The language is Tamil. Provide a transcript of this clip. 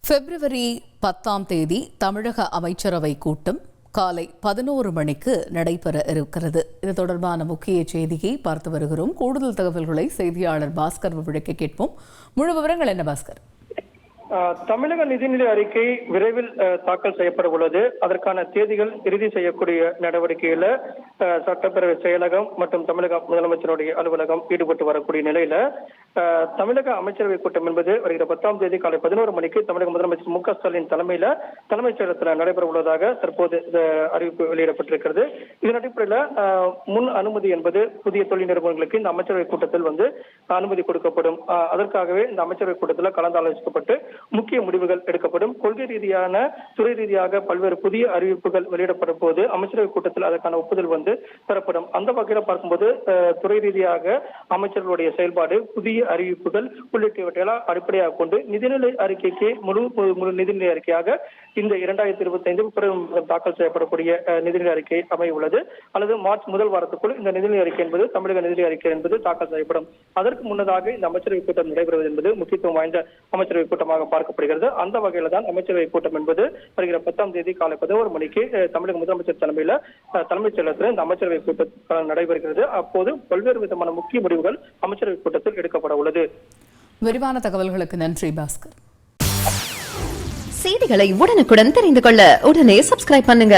பிப்ரவரி 10 தமிழக அமைச்சரவை கூட்டம் காலை 11 மணிக்கு நடைபெற இருக்கிறது. இது தொடர்பான முக்கிய செய்தியை பார்த்து வருகிறோம். கூடுதல் தகவல்களை செய்தியாளர் பாஸ்கர் விளக்க கேட்போம். முழு விவரங்கள் என்ன பாஸ்கர்? தமிழக நிதிநிலை அறிக்கை விரைவில் தாக்கல் செய்யப்பட உள்ளது. அதற்கான தேதிகள் இறுதி செய்யக்கூடிய நடவடிக்கையில சட்டப்பேரவை செயலகம் மற்றும் தமிழக முதலமைச்சருடைய அலுவலகம் ஈடுபட்டு வரக்கூடிய நிலையில தமிழக அமைச்சரவை கூட்டம் என்பது வருகிற 10 காலை 11 மணிக்கு தமிழக முதலமைச்சர் மு க ஸ்டாலின் தலைமையில தலைமைச் செயலகத்தில் நடைபெற உள்ளதாக தற்போது அறிவிப்பு வெளியிடப்பட்டிருக்கிறது. இதன் அடிப்படையில் முன் அனுமதி என்பது புதிய தொழில் நிறுவனங்களுக்கு இந்த அமைச்சரவை கூட்டத்தில் அனுமதி கொடுக்கப்படும். அதற்காகவே இந்த அமைச்சரவை கூட்டத்தில் கலந்தாலோசிக்கப்பட்டு முக்கிய முடிவுகள் எடுக்கப்படும். கொள்கை ரீதியான துறை ரீதியாக பல்வேறு புதிய அறிவிப்புகள் வெளியிடப்படும் போது அமைச்சரவை கூட்டத்தில் அதற்கான ஒப்புதல் பெறப்படும். அந்த வகையில் பார்க்கும்போது துறை ரீதியாக அமைச்சர்களுடைய செயல்பாடு, புதிய அறிவிப்புகள் உள்ளிட்டவற்றையெல்லாம் அடிப்படையாக கொண்டு நிதிநிலை அறிக்கைக்கு முழு நிதிநிலை அறிக்கையாக இந்த 2025 பிப்ரவரி தாக்கல் செய்யப்படக்கூடிய நிதிநிலை அறிக்கை அமைய உள்ளது. அல்லது மார்ச் முதல் வாரத்துக்குள் இந்த நிதிநிலை அறிக்கை என்பது தமிழக நிதிநிலை அறிக்கை என்பது தாக்கல் செய்யப்படும். அதற்கு முன்னதாக இந்த அமைச்சரவை கூட்டம் நடைபெறுவது என்பது முக்கியத்துவம் வாய்ந்த அமைச்சரவை கூட்டமாக பார்க்கப்படுகிறது. அந்த வகையில தான் அமைச்சரவை கூட்டம் என்பது வருகிற 10 காலை 11 மணிக்கு தமிழக முதலமைச்சர் தலைமையில தலைமைச் செயலகத்தில் இந்த அமைச்சரவை கூட்டம் நடைபெறுகிறது. அப்போது பல்வேறு விதமான முக்கிய முடிவுகள் அமைச்சரவை கூட்டத்தில் எடுக்கப்பட உள்ளது. விரிவான தகவல்களுக்கு நன்றி பாஸ்கர். செய்திகளை உடனுக்குடன் தெரிந்து கொள்ள உடனே சப்ஸ்கிரைப் பண்ணுங்க.